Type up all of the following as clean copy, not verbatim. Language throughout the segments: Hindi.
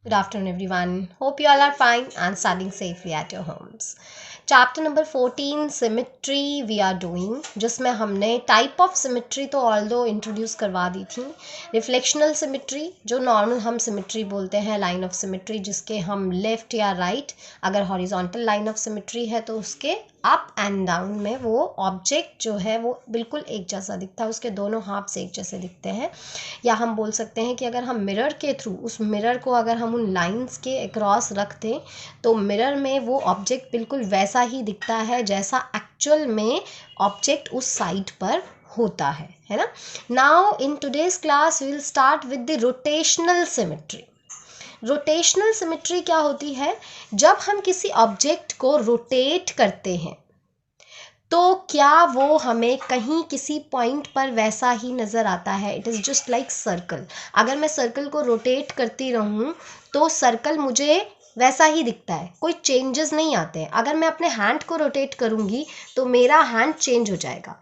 Good afternoon, everyone. Hope you all are fine and studying safely at your homes. Chapter number 14 symmetry we are doing, जिसमें हमने टाइप ऑफ सिमेट्री तो ऑल्दो इंट्रोड्यूस करवा दी थी. रिफ्लेक्शनल सिमेट्री, जो नॉर्मल हम सिमेट्री बोलते हैं, लाइन ऑफ सिमेट्री जिसके हम लेफ्ट या राइट, अगर हॉरिजॉन्टल लाइन ऑफ सिमेट्री है तो उसके अप एंड डाउन में वो ऑब्जेक्ट जो है वो बिल्कुल एक जैसा दिखता है, उसके दोनों हाफ्स एक जैसे दिखते हैं. या हम बोल सकते हैं कि अगर हम मिरर के थ्रू उस मिरर को अगर हम उन लाइंस के अक्रॉस रख दें तो मिरर में वो ऑब्जेक्ट बिल्कुल वैसा ही दिखता है जैसा एक्चुअल में ऑब्जेक्ट उस साइड पर होता है ना. Now in today's class we will start with the rotational symmetry. Rotational symmetry क्या होती है? जब हम किसी ऑब्जेक्ट को रोटेट करते हैं तो क्या वो हमें कहीं किसी पॉइंट पर वैसा ही नज़र आता है? It is just like circle. अगर मैं सर्कल को रोटेट करती रहूँ तो सर्कल मुझे वैसा ही दिखता है, कोई चेंजेस नहीं आते हैं. अगर मैं अपने हैंड को रोटेट करूँगी तो मेरा हैंड चेंज हो जाएगा.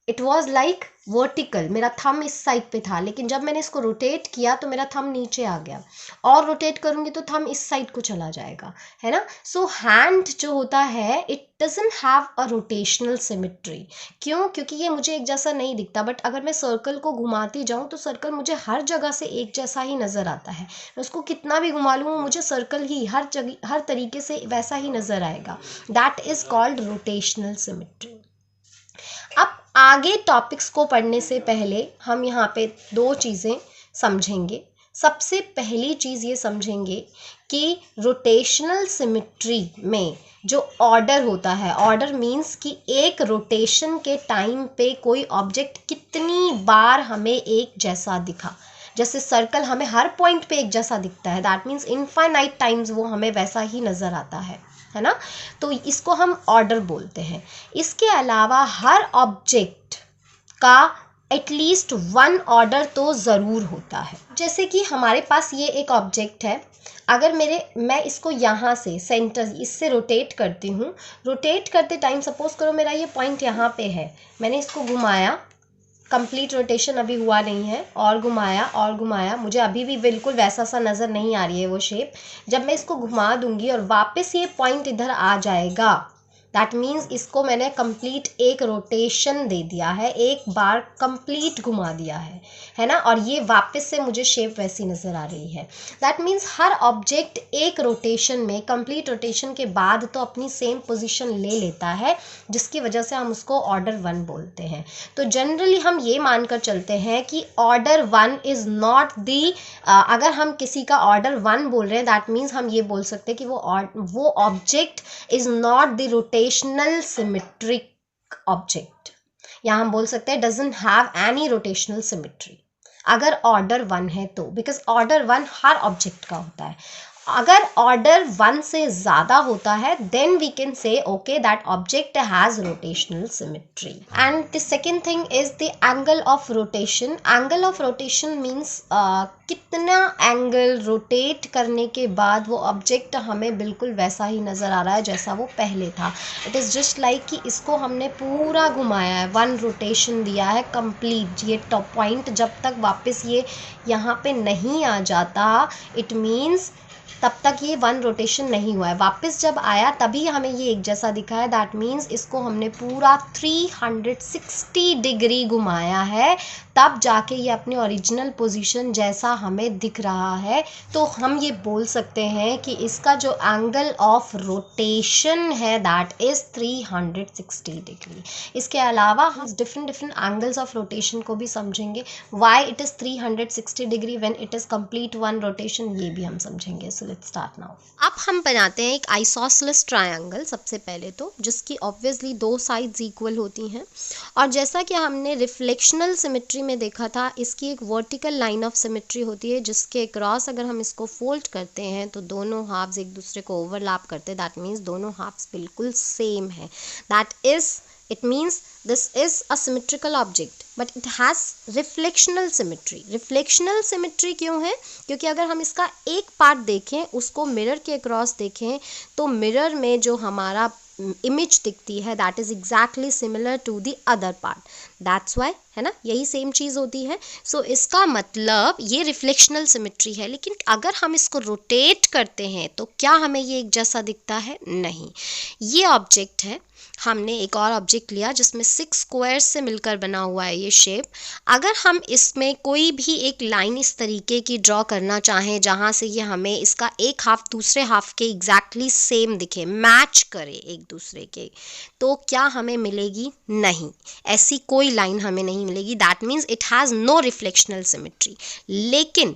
इट वॉज लाइक वर्टिकल, मेरा थंब इस साइड पे था, लेकिन जब मैंने इसको रोटेट किया तो मेरा थंब नीचे आ गया, और रोटेट करूँगी तो थंब इस साइड को चला जाएगा, है ना. सो हैंड जो होता है it doesn't have a rotational symmetry. क्यों? क्योंकि ये मुझे एक जैसा नहीं दिखता. बट अगर मैं सर्कल को घुमाती जाऊँ तो सर्कल मुझे हर जगह से एक जैसा ही नज़र आता है. मैं उसको कितना भी घुमा लूँ मुझे सर्कल ही हर जगह हर तरीके से वैसा ही नज़र आएगा. That is called rotational symmetry. अब आगे टॉपिक्स को पढ़ने से पहले हम यहाँ पे दो चीज़ें समझेंगे. सबसे पहली चीज़ ये समझेंगे कि रोटेशनल सिमेट्री में जो ऑर्डर होता है, ऑर्डर मीन्स कि एक रोटेशन के टाइम पे कोई ऑब्जेक्ट कितनी बार हमें एक जैसा दिखा. जैसे सर्कल हमें हर पॉइंट पे एक जैसा दिखता है, दैट मीन्स इनफाइनाइट टाइम्स वो हमें वैसा ही नज़र आता है ना. तो इसको हम ऑर्डर बोलते हैं. इसके अलावा हर ऑब्जेक्ट का एटलीस्ट वन ऑर्डर तो ज़रूर होता है. जैसे कि हमारे पास ये एक ऑब्जेक्ट है, अगर मैं इसको यहाँ से सेंटर इससे रोटेट करती हूँ, रोटेट करते टाइम सपोज करो मेरा ये पॉइंट यहाँ पे है, मैंने इसको घुमाया, कंप्लीट रोटेशन अभी हुआ नहीं है, और घुमाया, मुझे अभी भी बिल्कुल वैसा सा नज़र नहीं आ रही है वो शेप. जब मैं इसको घुमा दूंगी और वापस ये पॉइंट इधर आ जाएगा, दैट मीन्स इसको मैंने कंप्लीट एक रोटेशन दे दिया है, एक बार कंप्लीट घुमा दिया है ना. और ये वापस से मुझे शेप वैसी नज़र आ रही है. दैट मीन्स हर ऑब्जेक्ट एक रोटेशन में, कंप्लीट रोटेशन के बाद तो अपनी सेम पोजीशन ले लेता है, जिसकी वजह से हम उसको ऑर्डर वन बोलते हैं. तो जनरली हम ये मानकर चलते हैं कि order one is not the, अगर हम किसी का ऑर्डर वन बोल रहे हैं दैट मीन्स हम ये बोल सकते हैं कि वो object is not the rotational symmetric object, या हम बोल सकते हैं doesn't have any rotational symmetry अगर ऑर्डर वन है तो. Because order one her object का होता है. अगर ऑर्डर वन से ज़्यादा होता है then we can say okay that object has rotational symmetry. And the second thing is the angle of rotation. Angle of rotation means कितना एंगल रोटेट करने के बाद वो ऑब्जेक्ट हमें बिल्कुल वैसा ही नज़र आ रहा है जैसा वो पहले था. इट इज़ जस्ट लाइक कि इसको हमने पूरा घुमाया है, वन रोटेशन दिया है कंप्लीट. ये टॉप पॉइंट जब तक वापस ये यहाँ पे नहीं आ जाता, इट मीन्स तब तक ये वन रोटेशन नहीं हुआ है. वापस जब आया तभी हमें ये एक जैसा दिखा है. दैट मीन्स इसको हमने पूरा 360 डिग्री घुमाया है, तब जाके ये अपने ओरिजिनल पोजीशन जैसा हमें दिख रहा है. तो हम ये बोल सकते हैं कि इसका जो एंगल ऑफ रोटेशन है दैट इज़ 360 डिग्री. इसके अलावा हम डिफरेंट एंगल्स ऑफ रोटेशन को भी समझेंगे. Why it is 360 degree when it is complete one rotation, ये भी हम समझेंगे. So let's start now. अब हम बनाते हैं एक आइसोसेलेस ट्रायंगल सबसे पहले तो, जिसकी ऑब्वियसली दो साइड्स इक्वल होती हैं. और जैसा कि हमने रिफ्लेक्शनल सिमेट्री में देखा था, इसकी एक वर्टिकल लाइन ऑफ सिमेट्री होती है जिसके क्रॉस अगर हम इसको फोल्ड करते हैं तो दोनों हाफ्स एक दूसरे को ओवरलैप करते हैं. दैट मीन्स दोनों हाफ्स बिल्कुल सेम है. That is it means this is a symmetrical object but it has reflectional symmetry. reflectional symmetry क्यों है? क्योंकि अगर हम इसका एक पार्ट देखें, उसको मिरर के अक्रॉस देखें, तो मिरर में जो हमारा इमेज दिखती है that is exactly similar to the other part, that's why, है ना, यही सेम चीज़ होती है। सो इसका मतलब ये रिफ्लेक्शनल सिमेट्री है, लेकिन अगर हम इसको रोटेट करते हैं तो क्या हमें ये एक जैसा दिखता है? नहीं। ये ऑब्जेक्ट है, हमने एक और ऑब्जेक्ट लिया जिसमें 6 स्क्वायर से मिलकर बना हुआ है ये शेप। अगर हम इसमें कोई भी एक लाइन इस तरीके की ड्रॉ करना चाहें जहाँ से ये हमें इसका एक हाफ दूसरे हाफ के एग्जैक्टली सेम दिखे, मैच करे एक दूसरे के, तो क्या हमें मिलेगी? नहीं, ऐसी कोई लाइन हमें नहीं मिलेगी। That means it has no reflectional symmetry. लेकिन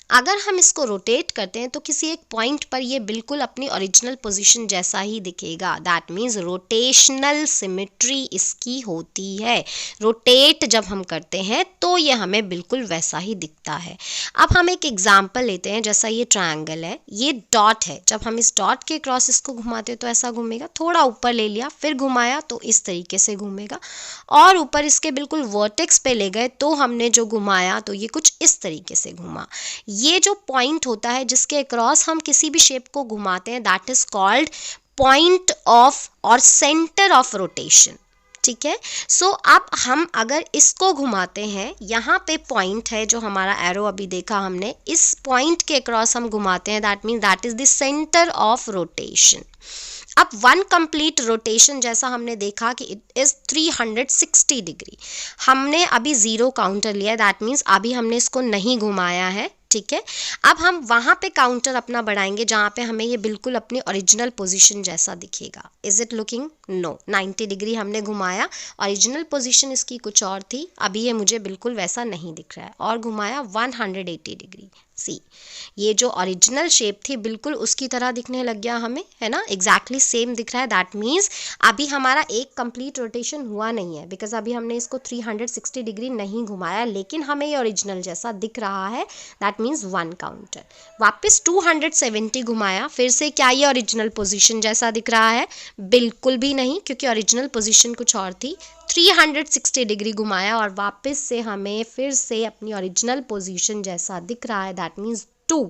अगर हम इसको रोटेट करते हैं तो किसी एक पॉइंट पर ये बिल्कुल अपनी ओरिजिनल पोजीशन जैसा ही दिखेगा। दैट मीन्स रोटेशनल सिमेट्री इसकी होती है। रोटेट जब हम करते हैं तो ये हमें बिल्कुल वैसा ही दिखता है। अब हम एक एग्जांपल लेते हैं, जैसा ये ट्रायंगल है, ये डॉट है, जब हम इस डॉट के क्रॉस इसको घुमाते हैं तो ऐसा घूमेगा, थोड़ा ऊपर ले लिया फिर घुमाया तो इस तरीके से घूमेगा, और ऊपर इसके बिल्कुल वर्टेक्स पे ले गए तो हमने जो घुमाया तो ये कुछ इस तरीके से घुमा। ये जो पॉइंट होता है जिसके अक्रॉस हम किसी भी शेप को घुमाते हैं that is called point of और सेंटर ऑफ रोटेशन। ठीक है, सो अब हम अगर इसको घुमाते हैं, यहाँ पे पॉइंट है जो हमारा एरो अभी देखा हमने, इस पॉइंट के अक्रॉस हम घुमाते हैं, that means that is the centre of rotation. अब वन कंप्लीट रोटेशन जैसा हमने देखा कि इट इज़ 360 डिग्री। हमने अभी ज़ीरो काउंटर लिया, दैट मीन्स अभी हमने इसको नहीं घुमाया है। ठीक है, अब हम वहाँ पे काउंटर अपना बढ़ाएंगे जहाँ पे हमें ये बिल्कुल अपनी ओरिजिनल पोजीशन जैसा दिखेगा। Is it looking? No, 90 degree हमने घुमाया, ओरिजिनल पोजीशन इसकी कुछ और थी, अभी ये मुझे बिल्कुल वैसा नहीं दिख रहा है, और घुमाया 180 डिग्री। सी, ये जो ओरिजिनल शेप थी बिल्कुल उसकी तरह दिखने लग गया हमें, है ना, एग्जैक्टली सेम दिख रहा है। दैट मीन्स अभी हमारा एक कंप्लीट रोटेशन हुआ नहीं है, बिकॉज अभी हमने इसको 360 डिग्री नहीं घुमाया, लेकिन हमें ये ओरिजिनल जैसा दिख रहा है। That means one counter. वापस 270 घुमाया, फिर से क्या ये ओरिजिनल पोजीशन जैसा दिख रहा है? बिल्कुल भी नहीं, क्योंकि ओरिजिनल पोजीशन कुछ और थी। 360 डिग्री घुमाया और वापस से हमें फिर से अपनी ओरिजिनल पोजीशन जैसा दिख रहा है, दैट मीन्स 2।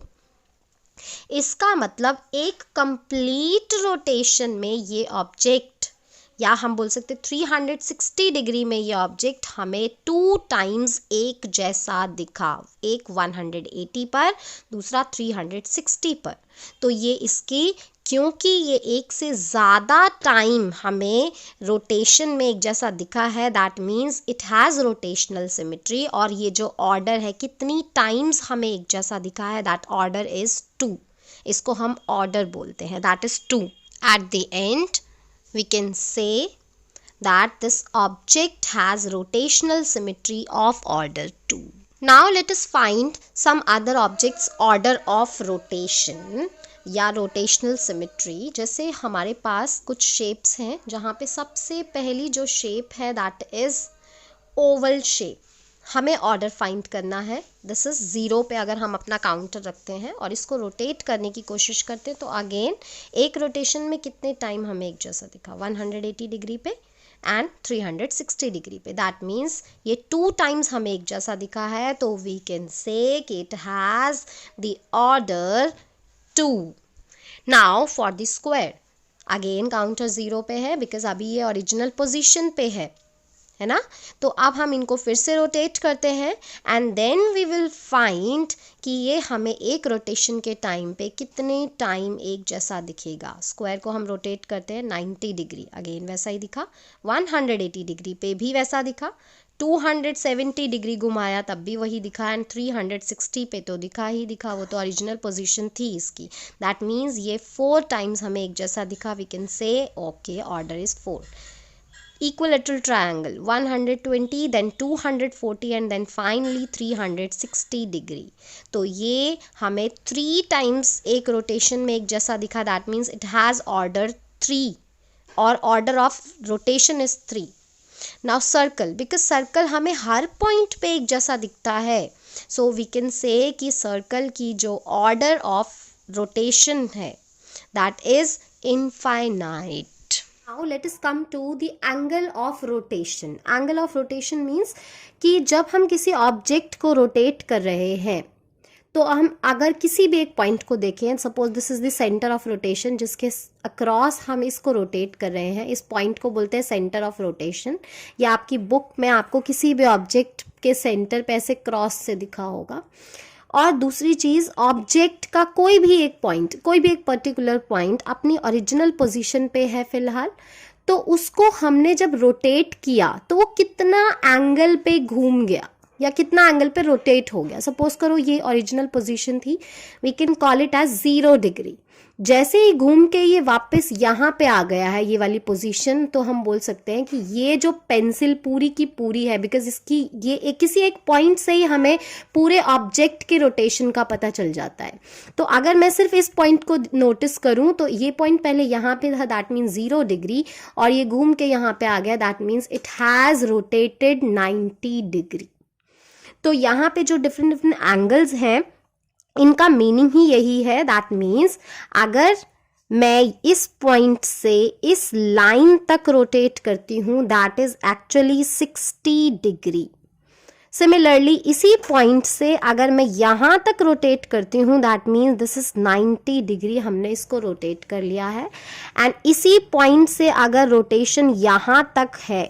इसका मतलब एक कंप्लीट रोटेशन में ये ऑब्जेक्ट, या हम बोल सकते 360 डिग्री में ये ऑब्जेक्ट हमें 2 टाइम्स एक जैसा दिखा, एक 180 पर, दूसरा 360 पर। तो ये इसकी, क्योंकि ये एक से ज़्यादा टाइम हमें रोटेशन में एक जैसा दिखा है, that means it has rotational symmetry. और ये जो ऑर्डर है, कितनी टाइम्स हमें एक जैसा दिखा है, दैट ऑर्डर इज़ 2। इसको हम ऑर्डर बोलते हैं, that is 2। At the end we can say that this object has rotational symmetry of order 2. Now let us find some other objects order of rotation या rotational symmetry। जैसे हमारे पास कुछ shapes हैं जहाँ पे सबसे पहली जो shape है that is oval shape। हमें ऑर्डर फाइंड करना है। दिस इज़ 0 पे अगर हम अपना काउंटर रखते हैं और इसको रोटेट करने की कोशिश करते हैं तो अगेन एक रोटेशन में कितने टाइम हमें एक जैसा दिखा, 180 डिग्री पे एंड 360 डिग्री पे। दैट मीन्स ये 2 टाइम्स हमें एक जैसा दिखा है, तो वी कैन से कि it has the order 2। Now for the square, again counter 0 पे है बिकॉज अभी ये ओरिजिनल पोजिशन पे है ना। तो अब हम इनको फिर से रोटेट करते हैं and then we will find कि ये हमें एक रोटेशन के टाइम पे कितने टाइम एक जैसा दिखेगा। स्क्वायर को हम रोटेट करते हैं 90 डिग्री, अगेन वैसा ही दिखा, 180 डिग्री पे भी वैसा दिखा, 270 डिग्री घुमाया तब भी वही दिखा, एंड 360 पे तो दिखा ही दिखा, वो तो ओरिजिनल पोजीशन थी इसकी। दैट मीन्स ये 4 टाइम्स हमें एक जैसा दिखा। We can say okay order is 4। Equilateral triangle 120 then 240 and then finally 360 degree. तो ये हमें 3 टाइम्स एक रोटेशन में एक जैसा दिखा, that means it has order 3 और order of rotation is 3। Now circle, because circle हमें हर पॉइंट पे एक जैसा दिखता है, सो वी कैन से कि सर्कल की जो ऑर्डर ऑफ रोटेशन है that is infinite. Now let us come to the angle of rotation. Angle of rotation means कि जब हम किसी ऑब्जेक्ट को रोटेट कर रहे हैं तो हम अगर किसी भी एक पॉइंट को देखें, suppose this is the centre of rotation जिसके अक्रॉस हम इसको रोटेट कर रहे हैं, इस पॉइंट को बोलते हैं सेंटर ऑफ रोटेशन, या आपकी बुक में आपको किसी भी ऑब्जेक्ट के सेंटर पे ऐसे क्रॉस से दिखा होगा। और दूसरी चीज़, ऑब्जेक्ट का कोई भी एक पॉइंट, कोई भी एक पर्टिकुलर पॉइंट अपनी ओरिजिनल पोजीशन पे है फिलहाल, तो उसको हमने जब रोटेट किया तो वो कितना एंगल पे घूम गया या कितना एंगल पे रोटेट हो गया। सपोज करो ये ओरिजिनल पोजीशन थी, we can call it as 0 degree. जैसे ही घूम के ये वापस यहाँ पे आ गया है ये वाली पोजीशन, तो हम बोल सकते हैं कि ये जो पेंसिल पूरी की पूरी है, बिकॉज इसकी ये किसी एक पॉइंट से ही हमें पूरे ऑब्जेक्ट के रोटेशन का पता चल जाता है। तो अगर मैं सिर्फ इस पॉइंट को नोटिस करूं तो ये पॉइंट पहले यहाँ पे था, दैट मीन्स 0 डिग्री, और ये घूम के यहाँ पे आ गया, that means it has rotated 90 degree. तो यहाँ पे जो डिफरेंट डिफरेंट एंगल्स हैं इनका मीनिंग ही यही है, दैट मीन्स अगर मैं इस पॉइंट से इस लाइन तक रोटेट करती हूँ that is actually 60 degree. Similarly इसी पॉइंट से अगर मैं यहाँ तक रोटेट करती हूँ that means this is 90 degree, हमने इसको रोटेट कर लिया है। एंड इसी पॉइंट से अगर रोटेशन यहाँ तक है,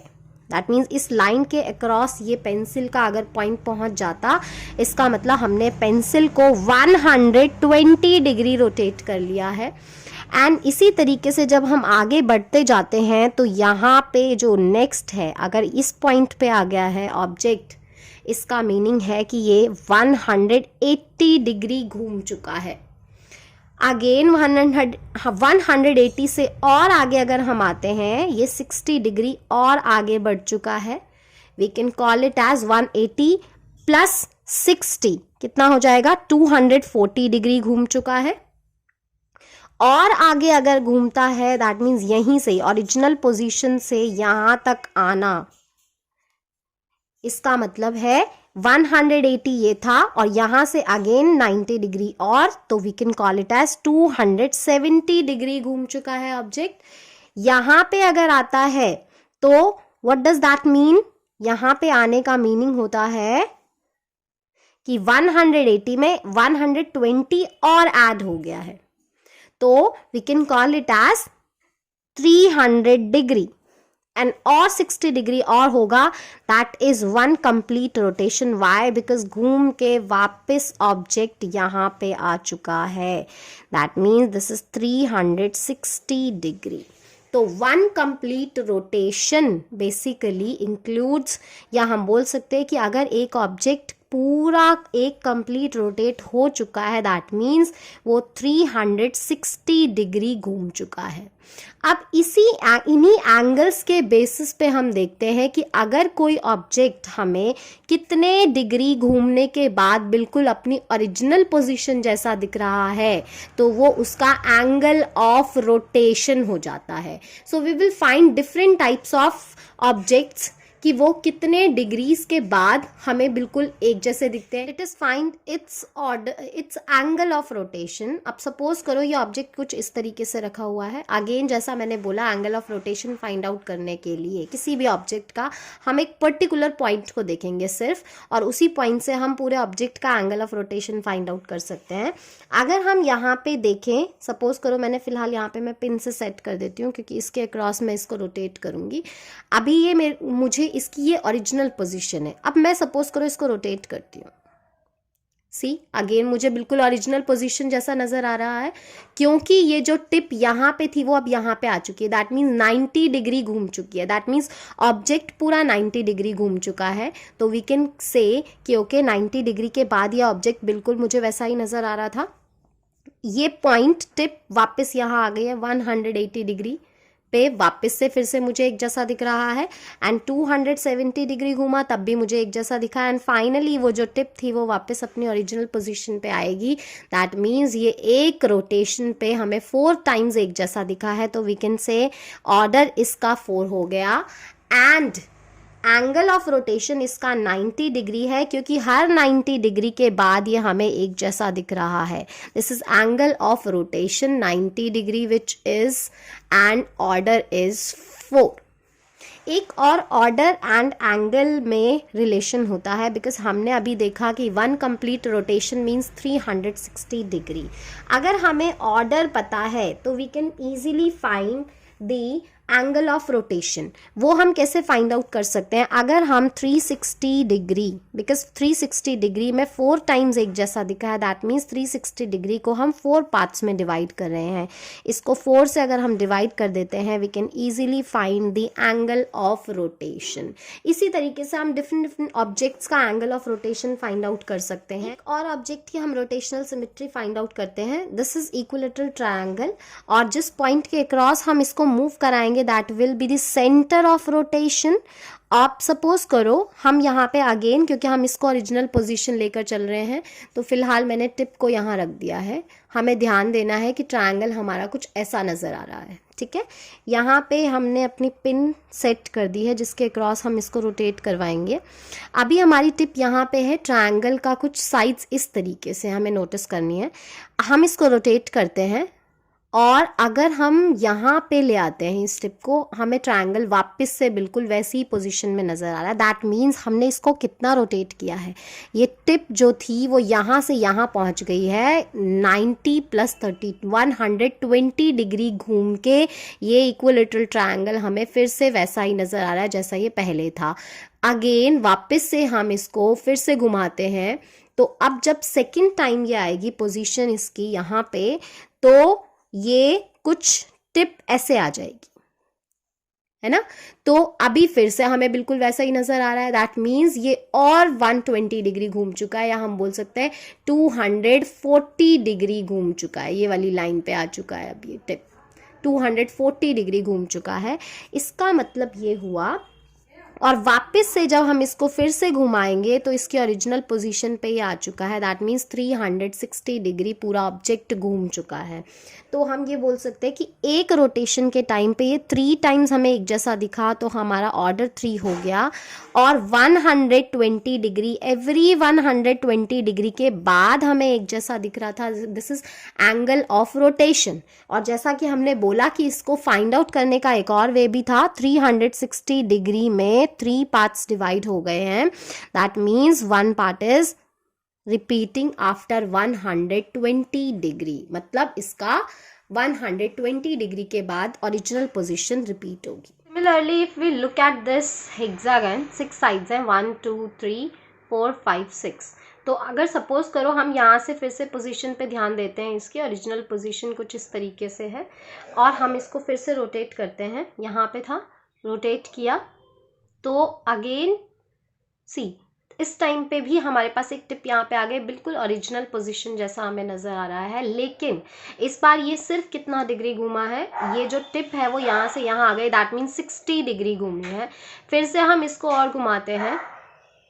दैट मीन्स इस लाइन के अक्रॉस ये पेंसिल का अगर पॉइंट पहुंच जाता, इसका मतलब हमने पेंसिल को 120 डिग्री रोटेट कर लिया है। एंड इसी तरीके से जब हम आगे बढ़ते जाते हैं तो यहाँ पे जो नेक्स्ट है, अगर इस पॉइंट पे आ गया है ऑब्जेक्ट, इसका मीनिंग है कि ये 180 डिग्री घूम चुका है। अगेन 180 से और आगे अगर हम आते हैं, ये 60 डिग्री और आगे बढ़ चुका है। We can call it as 180 plus 60 कितना हो जाएगा, 240 डिग्री घूम चुका है। और आगे अगर घूमता है दैट मीन्स यहीं से ओरिजिनल पोजीशन से यहां तक आना, इसका मतलब है 180 ये था और यहां से अगेन 90 डिग्री और, तो we can call it as 270 degree घूम चुका है ऑब्जेक्ट। यहां पे अगर आता है तो व्हाट डज दैट मीन, यहां पे आने का मीनिंग होता है कि 180 में 120 और ऐड हो गया है, तो we can call it as 300 degree. And और 60 डिग्री और होगा, that is 1 complete rotation. Why, because घूम के वापस ऑब्जेक्ट यहाँ पे आ चुका है, that means this is 360 degree. तो 1 कंप्लीट रोटेशन बेसिकली इंक्लूड्स, या हम बोल सकते हैं कि अगर एक ऑब्जेक्ट पूरा एक कंप्लीट रोटेट हो चुका है दैट मीन्स वो 360 डिग्री घूम चुका है। अब इन्हीं एंगल्स के बेसिस पे हम देखते हैं कि अगर कोई ऑब्जेक्ट हमें कितने डिग्री घूमने के बाद बिल्कुल अपनी ओरिजिनल पोजीशन जैसा दिख रहा है, तो वो उसका एंगल ऑफ रोटेशन हो जाता है। So we will find different types of objects कि वो कितने डिग्रीज के बाद हमें बिल्कुल एक जैसे दिखते हैं। It is find its angle of rotation. अब सपोज करो ये ऑब्जेक्ट कुछ इस तरीके से रखा हुआ है। अगेन जैसा मैंने बोला, angle of rotation find out करने के लिए किसी भी ऑब्जेक्ट का हम एक पर्टिकुलर पॉइंट को देखेंगे सिर्फ, और उसी पॉइंट से हम पूरे ऑब्जेक्ट का angle of rotation find out कर सकते हैं। अगर हम यहाँ पे देखें, सपोज करो मैंने फिलहाल यहाँ पे मैं पिन से सेट कर देती हूँ क्योंकि इसके अक्रॉस मैं इसको रोटेट करूंगी। अभी ये मुझे इसकी ये ओरिजिनल पोजीशन है। अब मैं सपोज करो इसको रोटेट करती हूँ, सी अगेन मुझे बिल्कुल ओरिजिनल पोजीशन जैसा नजर आ रहा है, क्योंकि ये जो टिप यहाँ पे थी वो अब यहाँ पे आ चुकी है। दैट मीन्स 90 डिग्री घूम चुकी है, दैट मीन्स ऑब्जेक्ट पूरा 90 डिग्री घूम चुका है। तो वी कैन से कि ओके 90 डिग्री के बाद ये ऑब्जेक्ट बिल्कुल मुझे वैसा ही नजर आ रहा था। ये पॉइंट टिप वापस यहाँ आ गई है 180 डिग्री पे, वापस से फिर से मुझे एक जैसा दिख रहा है। एंड 270 डिग्री घूमा तब भी मुझे एक जैसा दिखा। एंड फाइनली वो जो टिप थी वो वापस अपनी ओरिजिनल पोजीशन पे आएगी। दैट मीन्स ये एक रोटेशन पे हमें 4 टाइम्स एक जैसा दिखा है। तो वी कैन से ऑर्डर इसका 4 हो गया। एंड एंगल ऑफ रोटेशन इसका 90 डिग्री है, क्योंकि हर 90 डिग्री के बाद ये हमें एक जैसा दिख रहा है। This is angle of rotation 90 degree which is, and order is 4। एक और ऑर्डर एंड एंगल में रिलेशन होता है, बिकॉज हमने अभी देखा कि 1 कंप्लीट रोटेशन मीन्स 360 डिग्री। अगर हमें ऑर्डर पता है तो we can easily find the angle of rotation. वो हम कैसे फाइंड आउट कर सकते हैं? अगर हम 360 डिग्री, बिकॉज 360 डिग्री में 4 टाइम्स एक जैसा दिखा है, दैट मीन्स 360 डिग्री को हम 4 पार्ट्स में डिवाइड कर रहे हैं। इसको 4 से अगर हम डिवाइड कर देते हैं, we can easily find the angle of rotation. इसी तरीके से हम डिफरेंट ऑब्जेक्ट्स का angle of rotation find out कर सकते हैं। एक और ऑब्जेक्ट की हम रोटेशनल सिमेट्री फाइंड आउट करते हैं, दिस इज इक्विलेटरल ट्रायंगल, और जिस पॉइंट के अक्रॉस हम इसको मूव कराएंगे that will be the centre of rotation. आप सपोज करो हम यहाँ पे अगेन, क्योंकि हम इसको ओरिजिनल पोजीशन लेकर चल रहे हैं, तो फिलहाल मैंने टिप को यहाँ रख दिया है। हमें ध्यान देना है कि ट्रायंगल हमारा कुछ ऐसा नज़र आ रहा है, ठीक है। यहाँ पे हमने अपनी पिन सेट कर दी है जिसके क्रॉस हम इसको रोटेट करवाएंगे। अभी हमारी टिप यहाँ पे है, ट्रायंगल का कुछ साइड्स इस तरीके से हमें नोटिस करनी है। हम इसको रोटेट करते हैं, और अगर हम यहाँ पे ले आते हैं इस टिप को, हमें ट्रायंगल वापस से बिल्कुल वैसी ही पोजीशन में नज़र आ रहा है। दैट मीन्स हमने इसको कितना रोटेट किया है। ये टिप जो थी वो यहाँ से यहाँ पहुँच गई है 90 + 30 120 डिग्री घूम के। ये इक्विलेटरल ट्रायंगल हमें फिर से वैसा ही नज़र आ रहा है जैसा ये पहले था। अगेन वापस से हम इसको फिर से घुमाते हैं, तो अब जब सेकेंड टाइम ये आएगी पोजीशन इसकी यहाँ पे, तो ये कुछ टिप ऐसे आ जाएगी, है ना। तो अभी फिर से हमें बिल्कुल वैसा ही नजर आ रहा है। दैट मीन्स ये और 120 डिग्री घूम चुका है, या हम बोल सकते हैं 240 डिग्री घूम चुका है। ये वाली लाइन पे आ चुका है, अब ये टिप 240 डिग्री घूम चुका है। इसका मतलब ये हुआ, और वापस से जब हम इसको फिर से घुमाएंगे तो इसकी ओरिजिनल पोजीशन पे ही आ चुका है। दैट मीन्स 360 डिग्री पूरा ऑब्जेक्ट घूम चुका है। तो हम ये बोल सकते हैं कि एक रोटेशन के टाइम पे ये 3 टाइम्स हमें एक जैसा दिखा, तो हमारा ऑर्डर 3 हो गया। और 120 डिग्री, एवरी 120 डिग्री के बाद हमें एक जैसा दिख रहा था, this is angle of rotation. और जैसा कि हमने बोला कि इसको फाइंड आउट करने का एक और वे भी था, 360 डिग्री में 3 पार्ट्स डिवाइड हो गए हैं। That means 1 part is repeating after 120 degree, मतलब इसका 120 डिग्री के बाद ओरिजिनल पोजीशन रिपीट होगी। Similarly if we look at this hexagon, 6 sides हैं, 1 2 3 4 5 6। तो अगर सपोज करो हम यहाँ से फिर से पोजीशन पे ध्यान देते हैं, इसकी ओरिजिनल पोजीशन कुछ इस तरीके से है, और हम इसको फिर से रोटेट करते हैं। यहाँ पे था, रोटेट किया, तो अगेन सी इस टाइम पे भी हमारे पास एक टिप यहाँ पे आ गई, बिल्कुल ओरिजिनल पोजीशन जैसा हमें नज़र आ रहा है। लेकिन इस बार ये सिर्फ कितना डिग्री घूमा है, ये जो टिप है वो यहाँ से यहाँ आ गई, दैट मीन 60 डिग्री घूमी है। फिर से हम इसको और घुमाते हैं,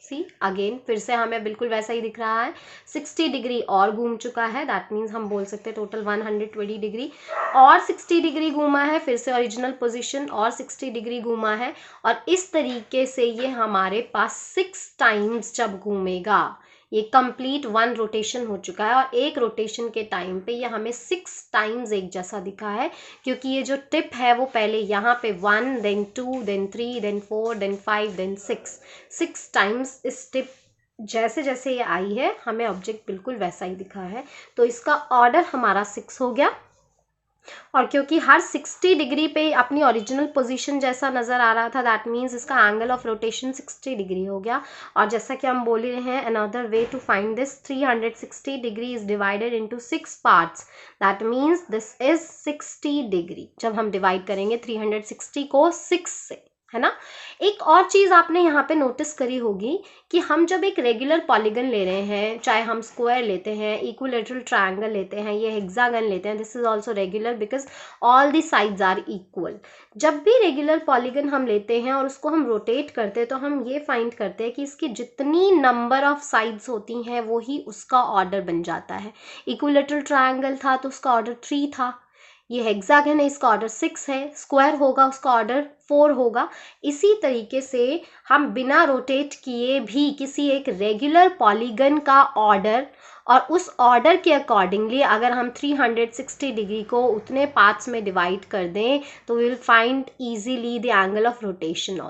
सी अगेन फिर से हमें बिल्कुल वैसा ही दिख रहा है, 60 डिग्री और घूम चुका है। दैट मीन्स हम बोल सकते हैं टोटल 120 डिग्री, और 60 डिग्री घूमा है, फिर से ओरिजिनल पोजीशन, और 60 डिग्री घूमा है। और इस तरीके से ये हमारे पास 6 टाइम्स जब घूमेगा, ये कंप्लीट 1 रोटेशन हो चुका है, और एक रोटेशन के टाइम पे ये हमें 6 टाइम्स एक जैसा दिखा है, क्योंकि ये जो टिप है वो पहले यहाँ पे 1 then 2 then 3 then 4 then 5 then 6 times इस टिप जैसे जैसे ये आई है हमें ऑब्जेक्ट बिल्कुल वैसा ही दिखा है। तो इसका ऑर्डर हमारा 6 हो गया, और क्योंकि हर 60 डिग्री पे अपनी ओरिजिनल पोजीशन जैसा नज़र आ रहा था, दैट मीन्स इसका एंगल ऑफ रोटेशन 60 डिग्री हो गया। और जैसा कि हम बोल रहे हैं, another way to find this, 360 degree is divided into 6 parts, that means this is 60 degree. जब हम डिवाइड करेंगे 360 को 6 से, है ना। एक और चीज़ आपने यहाँ पे नोटिस करी होगी कि हम जब एक रेगुलर पॉलीगन ले रहे हैं, चाहे हम स्क्वायर लेते हैं, इक्विलेटरल ट्रायंगल लेते हैं, ये हेक्सागन लेते हैं, this is also regular because all the sides are equal. जब भी रेगुलर पॉलीगन हम लेते हैं और उसको हम रोटेट करते हैं, तो हम ये फाइंड करते हैं कि इसकी जितनी नंबर ऑफ साइड्स होती हैं वही उसका ऑर्डर बन जाता है। इक्विलेटरल ट्रायंगल था तो उसका ऑर्डर 3 था, ये हेक्सागन है, इसका ऑर्डर 6 है, स्क्वायर होगा उसका ऑर्डर 4 होगा। इसी तरीके से हम बिना रोटेट किए भी किसी एक रेगुलर पॉलीगन का ऑर्डर, और उस ऑर्डर के अकॉर्डिंगली अगर हम 360 डिग्री को उतने पार्ट्स में डिवाइड कर दें, तो we will find easily the angle of rotation.